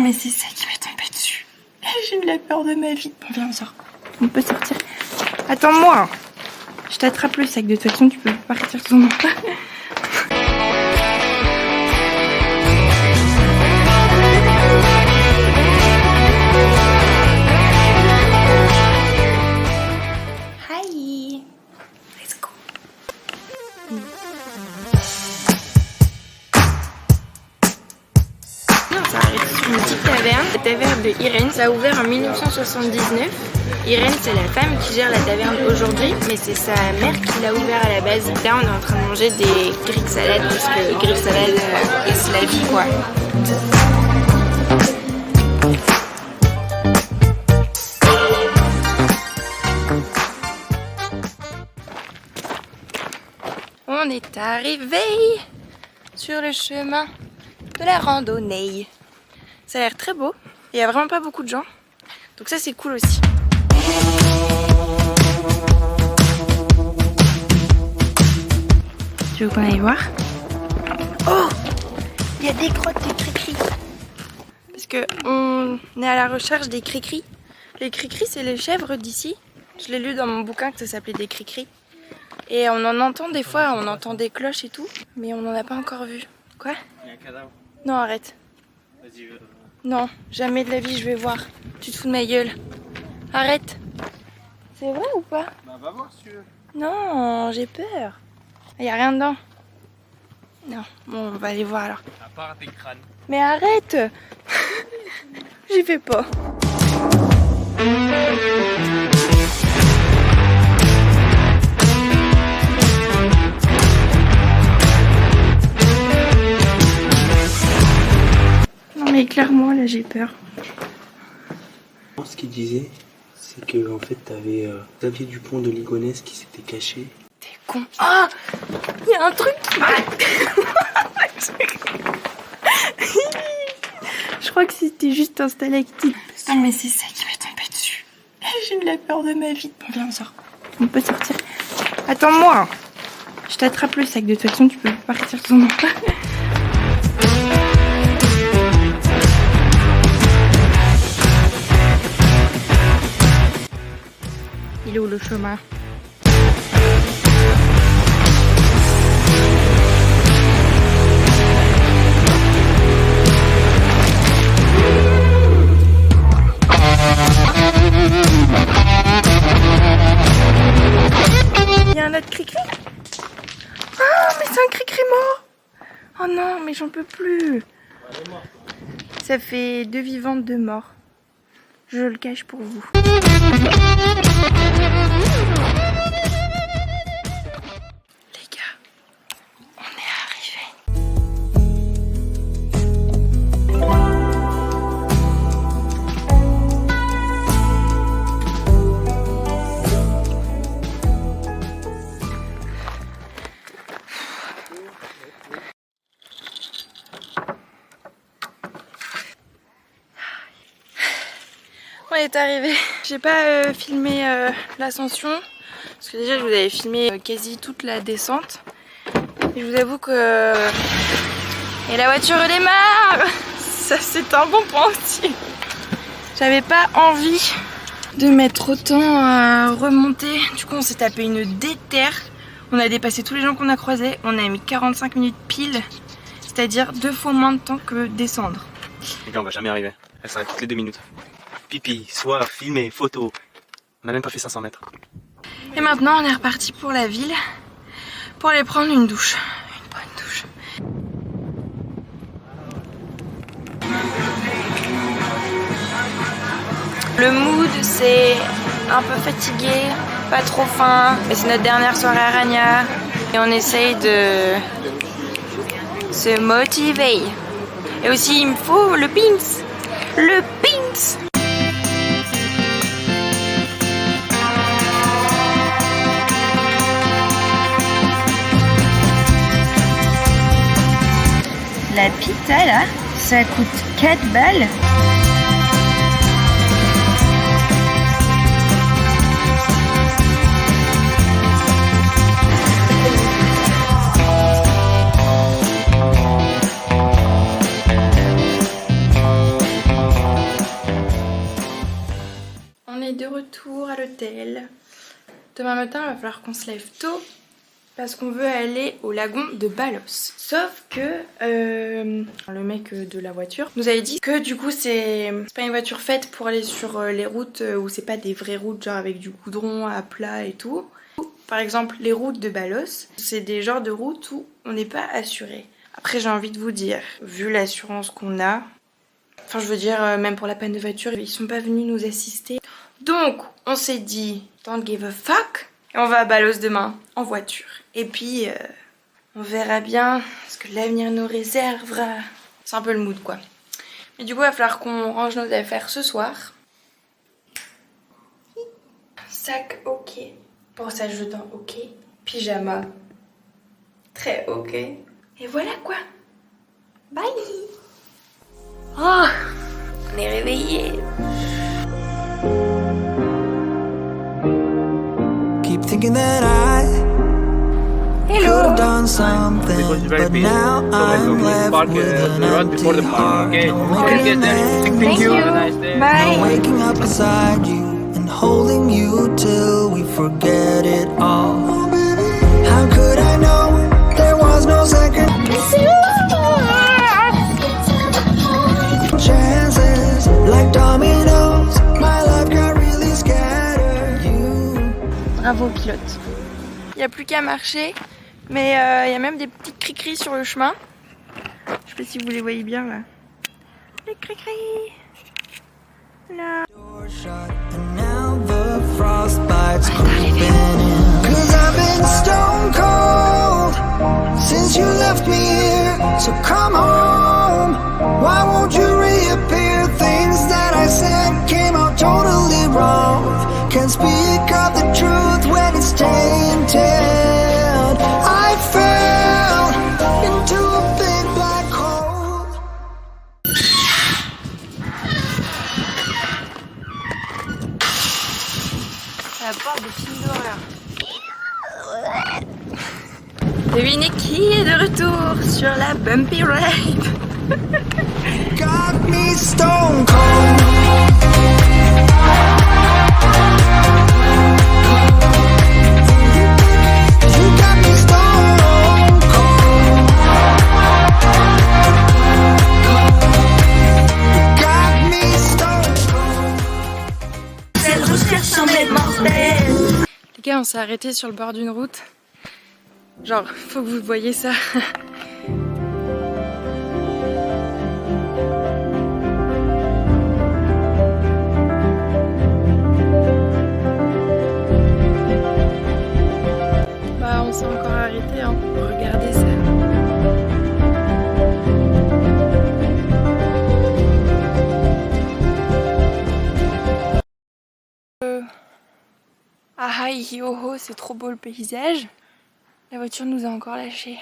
mais c'est ça qui m'est tombé dessus. J'ai eu la peur de ma vie. Bon, viens, on sort. On peut sortir. Attends-moi. Je t'attrape le sac. De toute façon, tu peux partir sans moi. Hi. Let's go. On s'arrête sur une petite taverne, la taverne de Irène. Ça a ouvert en 1979. Irène, c'est la femme qui gère la taverne aujourd'hui, mais c'est sa mère qui l'a ouvert à la base. Là, on est en train de manger des grilled salades parce que grilled salade, c'est la vie, quoi. On est arrivé sur le chemin de la randonnée. Ça a l'air très beau. Il n'y a vraiment pas beaucoup de gens. Donc ça, c'est cool aussi. Tu veux qu'on aille voir? Oh! Il y a des grottes de cri-cri. Parce qu'on est à la recherche des cri-cri. Les cri-cri, c'est les chèvres d'ici. Je l'ai lu dans mon bouquin que ça s'appelait des cri-cri. Et on en entend des fois, on entend des cloches et tout. Mais on n'en a pas encore vu. Quoi? Il y a un cadavre. Non, arrête. Vas-y. Non, jamais de la vie je vais voir. Tu te fous de ma gueule. Arrête. C'est vrai ou pas? Bah va voir si tu veux. Non, j'ai peur. Il n'y a rien dedans. Non, bon, on va aller voir alors. À part des crânes. Mais arrête. J'y vais pas. Non mais clairement là j'ai peur. Ce qu'il disait, c'est que en fait t'avais Xavier Dupont de Ligonnès qui s'était caché. T'es con. Ah, il y a un truc qui Je crois que c'était juste un stalactite. Non mais c'est ça qui m'est tombé dessus. J'ai eu la peur de ma vie. Bon, viens, on sort. On peut sortir. Attends-moi. Je t'attrape le sac. De toute façon, tu peux partir sans moi. Il est où le chemin? Il y a un autre cri-cri. Ah, mais c'est un cri-cri mort. Oh non, mais j'en peux plus. Ça fait 2 vivants, 2 morts. Je le cache pour vous. Les gars, on est arrivés. On est arrivé. J'ai pas filmé l'ascension parce que déjà je vous avais filmé quasi toute la descente. Et je vous avoue que... Et la voiture redémarre. Ça c'est un bon point aussi. J'avais pas envie de mettre autant à remonter. Du coup on s'est tapé une déterre. On a dépassé tous les gens qu'on a croisés. On a mis 45 minutes pile. C'est-à-dire 2 fois moins de temps que descendre. Les gars, on va jamais arriver. Elle s'arrête toutes les 2 minutes. Pipi, soir, filmé, photo. On n'a même pas fait 500 mètres. Et maintenant on est reparti pour la ville pour aller prendre une douche. Une bonne douche. Le mood c'est un peu fatigué, pas trop faim, mais c'est notre dernière soirée à Rania et on essaye de se motiver. Et aussi il me faut le pins. Le pins. La pita là, ça coûte 4 balles. est de retour à l'hôtel. Demain matin, il va falloir qu'on se lève tôt parce qu'on veut aller au lagon de Balos. Sauf que le mec de la voiture nous avait dit que du coup c'est pas une voiture faite pour aller sur les routes où c'est pas des vraies routes genre avec du goudron à plat et tout. Par exemple les routes de Balos, c'est des genres de routes où on n'est pas assuré. Après j'ai envie de vous dire, vu l'assurance qu'on a, enfin je veux dire même pour la panne de voiture, ils sont pas venus nous assister. Donc on s'est dit don't give a fuck et on va à Balos demain en voiture. Et puis on verra bien ce que l'avenir nous réservera. C'est un peu le mood quoi. Mais du coup il va falloir qu'on range nos affaires ce soir. Sac ok. Brossage de dents ok. Pyjama très ok. Et voilà quoi. Bye. Oh, on est réveillés. Keep thinking that I could have done something, but now I'm left with an empty heart. Thank you. Bye. Waking up beside you and holding you till we forget it all. How could I know there was no second chances? Like dominoes, my life got really scattered. You. Bravo pilote. Il n'y a plus qu'à marcher, mais il y a même des petites cri-cris sur le chemin. Je sais pas si vous les voyez bien là. Les cri-cris. Là. Door shut and now the frostbite's creeping in. 'Cause I've been stone cold since you left me here. So come home. Why won't you reappear? Things that I said came out totally wrong. Can't speak of the truth when it's tainted. I fell into a big black hole. La porte de film d'horreur. Devinez qui est de retour sur la bumpy ride. Got me stone cold. You got me stone cold. Got me stone cold. Cette recherche semble mortelle. Les gars, on s'est arrêté sur le bord d'une route. Genre, faut que vous voyez ça. Bah, on s'est encore arrêté, hein. Regardez ça. Ah hi ho ho, c'est trop beau le paysage. La voiture nous a encore lâchés.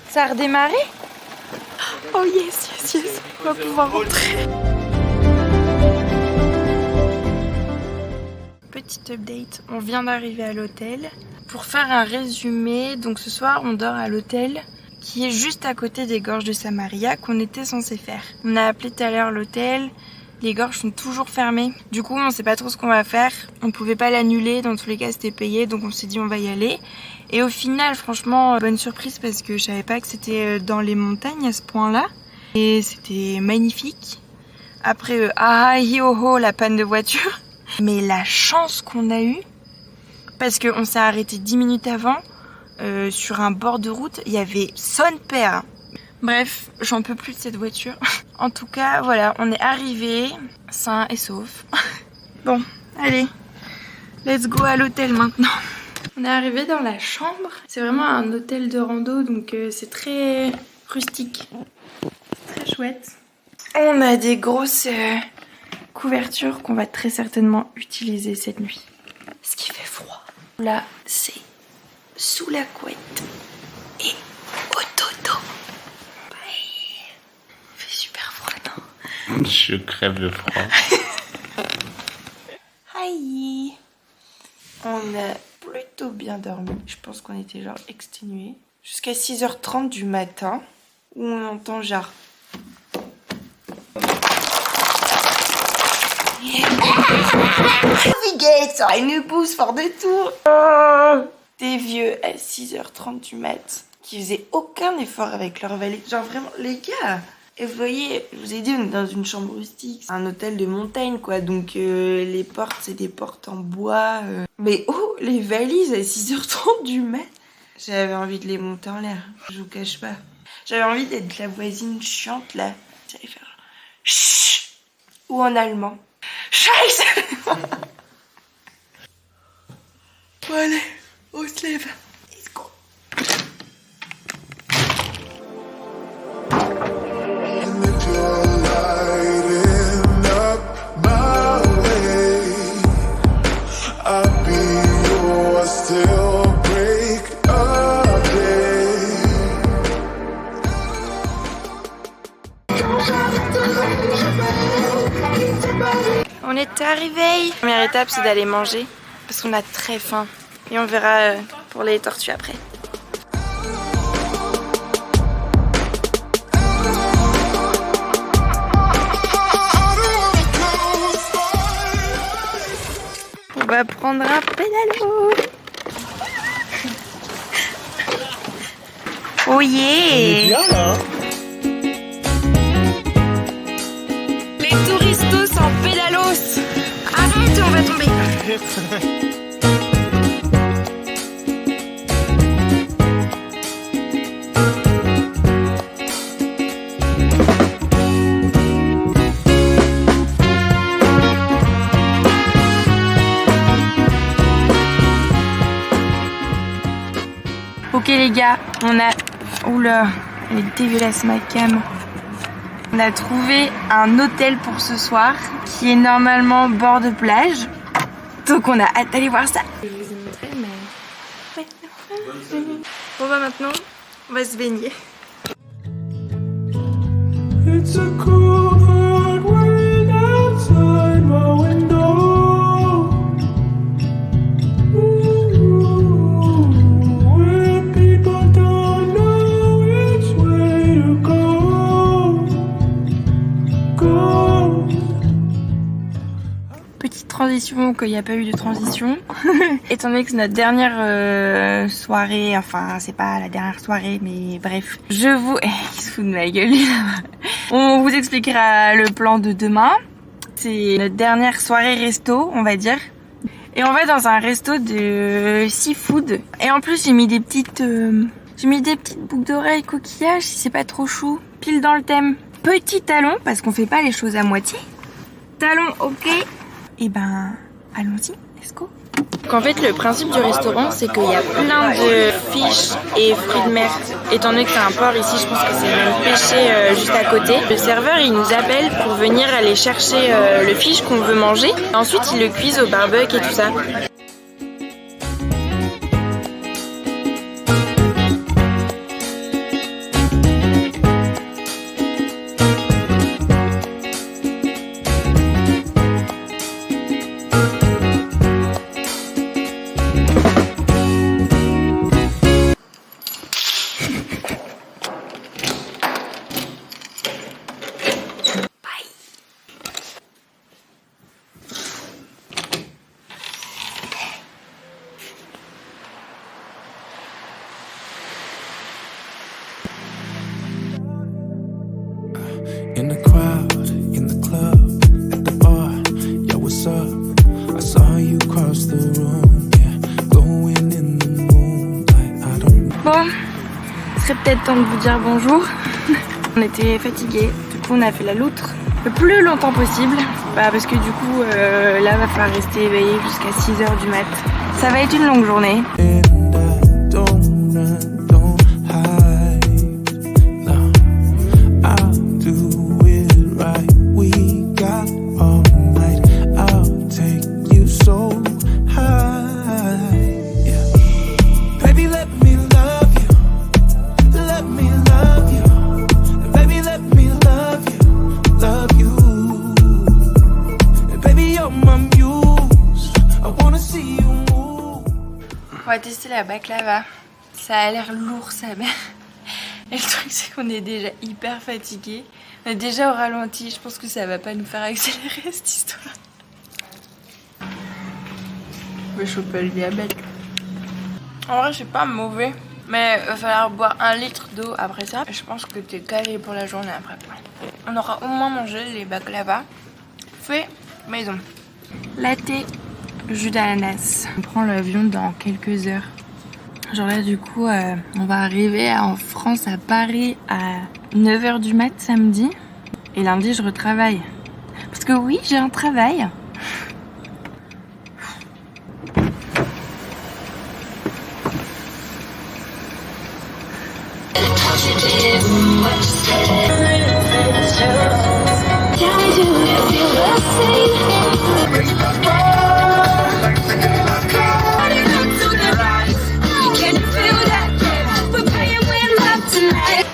Ça a redémarré? Oh yes, yes, yes, on va pouvoir rentrer. Petite update, on vient d'arriver à l'hôtel. Pour faire un résumé, donc ce soir on dort à l'hôtel qui est juste à côté des gorges de Samaria qu'on était censé faire. On a appelé tout à l'heure l'hôtel, les gorges sont toujours fermées. Du coup on sait pas trop ce qu'on va faire, on pouvait pas l'annuler, dans tous les cas c'était payé donc on s'est dit on va y aller. Et au final franchement bonne surprise parce que je savais pas que c'était dans les montagnes à ce point là. Et c'était magnifique. Après la panne de voiture. Mais la chance qu'on a eue, parce qu'on s'est arrêté 10 minutes avant. Sur un bord de route, il y avait son père. Bref, j'en peux plus de cette voiture. En tout cas, voilà, on est arrivé sain et sauf. Bon, allez, let's go à l'hôtel maintenant. On est arrivé dans la chambre. C'est vraiment un hôtel de rando, donc c'est très rustique, très chouette. On a des grosses couvertures qu'on va très certainement utiliser cette nuit. Ce qui fait froid. Là, c'est sous la couette et au dodo. Il fait super froid, non? Je crève de froid. Hi. On a plutôt bien dormi. Je pense qu'on était genre exténués. Jusqu'à 6h30 du matin, où on entend genre... Viguette, ça une pousse fort de tout. Des vieux à 6h30 du mat qui faisaient aucun effort avec leur valise. Genre vraiment, les gars. Et vous voyez, je vous ai dit, on est dans une chambre rustique. C'est un hôtel de montagne, quoi. Donc les portes, c'est des portes en bois. Mais oh, les valises à 6h30 du mat. J'avais envie de les monter en l'air. Je vous cache pas. J'avais envie d'être la voisine chiante, là. J'allais faire chut. Ou en allemand. Scheiße. Bon, allez, on se lève. Let's go. On est arrivé. La première étape, c'est d'aller manger parce qu'on a très faim. Et on verra pour les tortues après. On va prendre un pédalo. Oh yeah. On est bien là, hein. Les touristos en pédalos. Arrête, on va tomber. Ok les gars, on a... Oula, elle est dégueulasse ma cam. On a trouvé un hôtel pour ce soir qui est normalement bord de plage. Donc on a hâte d'aller voir ça. Je vous ai montré mais... Ouais. Bon bah maintenant, on va se baigner. It's a cool hard wind outside my window. Ooh, where people don't know which way to go. Petite transition qu'il n'y a pas eu de transition. Étant donné que c'est notre dernière soirée, enfin c'est pas la dernière soirée mais bref. Je vous... il se fout de ma gueule là-bas. On vous expliquera le plan de demain. C'est notre dernière soirée resto on va dire. Et on va dans un resto de seafood. Et en plus j'ai mis des petites boucles d'oreilles coquillages si c'est pas trop chou. Pile dans le thème. Petit talon parce qu'on fait pas les choses à moitié. Talon ok. Et ben allons-y, let's go. Donc en fait le principe du restaurant c'est qu'il y a plein de fiches et fruits de mer. Étant donné que c'est un port ici, je pense que c'est même pêché juste à côté. Le serveur il nous appelle pour venir aller chercher le fiche qu'on veut manger. Et ensuite il le cuise au barbecue et tout ça. In the crowd, in the club, at the bar, yeah, what's up? I saw you cross the room, yeah, glowing in the moonlight, I don't know. Bon, il serait peut-être temps de vous dire bonjour. On était fatigués, du coup on a fait la loutre le plus longtemps possible. Bah, parce que du coup là va falloir rester éveillé jusqu'à 6h du mat. Ça va être une longue journée. My muse, I wanna see you move. On va tester la baklava. Ça a l'air lourd sa mère. Et le truc c'est qu'on est déjà hyper fatigué. On est déjà au ralenti. Je pense que ça va pas nous faire accélérer cette histoire. Je vais choper le diabète. En vrai c'est pas mauvais. Mais il va falloir boire 1 litre d'eau après ça. Je pense que t'es calé pour la journée après. On aura au moins mangé les baklava fait maison. Latte, jus d'ananas. On prend l'avion dans quelques heures. Genre là du coup on va arriver en France à Paris à 9h du mat samedi. Et lundi je retravaille. Parce que oui j'ai un travail.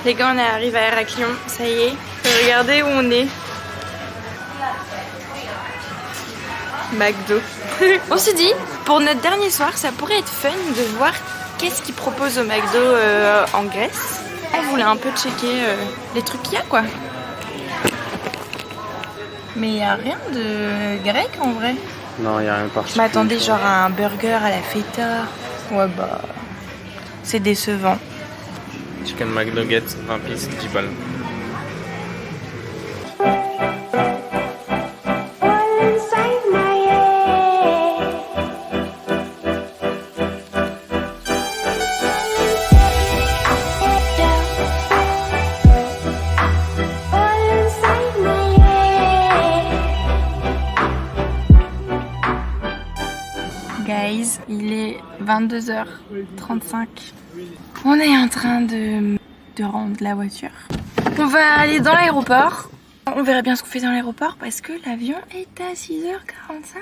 Les gars, on est arrivé à Héraclion, ça y est. Regardez où on est. McDo. On s'est dit, pour notre dernier soir, ça pourrait être fun de voir qu'est-ce qu'ils proposent au McDo en Grèce. On voulait un peu checker les trucs qu'il y a, quoi. Mais il n'y a rien de grec en vrai. Non, il n'y a rien de particulier. Mais attendez, genre un burger à la feta. Ouais, bah. C'est décevant. Chicken McNuggets, 20 pièces, 10 balles. Guys, il est 22h35. On est en train de rendre la voiture. On va aller dans l'aéroport. On verra bien ce qu'on fait dans l'aéroport parce que l'avion est à 6h45.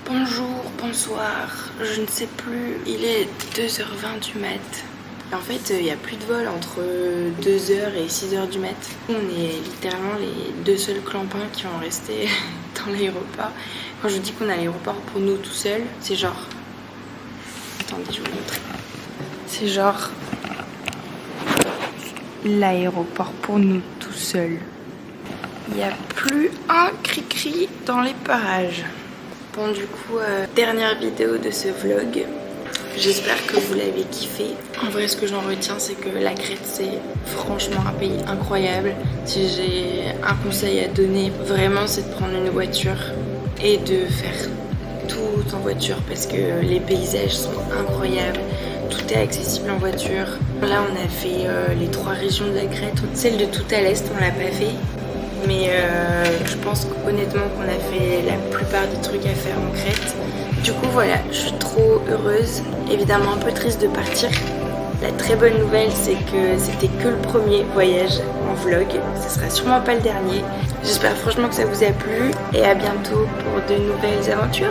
Bonjour, bonsoir, je ne sais plus, il est 2h20 du mat. En fait, il n'y a plus de vol entre 2h et 6h du mat. On est littéralement les deux seuls clampins qui vont rester dans l'aéroport. Quand je dis qu'on a l'aéroport pour nous tout seuls, c'est genre... Attendez, je vais vous montrer. C'est genre... l'aéroport pour nous tout seuls. Il n'y a plus un cri-cri dans les parages. Bon, du coup, dernière vidéo de ce vlog. J'espère que vous l'avez kiffé. En vrai, ce que j'en retiens, c'est que la Crète, c'est franchement un pays incroyable. Si j'ai un conseil à donner, vraiment, c'est de prendre une voiture et de faire tout en voiture parce que les paysages sont incroyables. Tout est accessible en voiture. Là, on a fait les 3 régions de la Crète. Celle de tout à l'est, on l'a pas fait. Mais je pense honnêtement qu'on a fait la plupart des trucs à faire en Crète. Du coup voilà, je suis trop heureuse, évidemment un peu triste de partir. La très bonne nouvelle c'est que c'était que le premier voyage en vlog, ce sera sûrement pas le dernier. J'espère franchement que ça vous a plu et à bientôt pour de nouvelles aventures.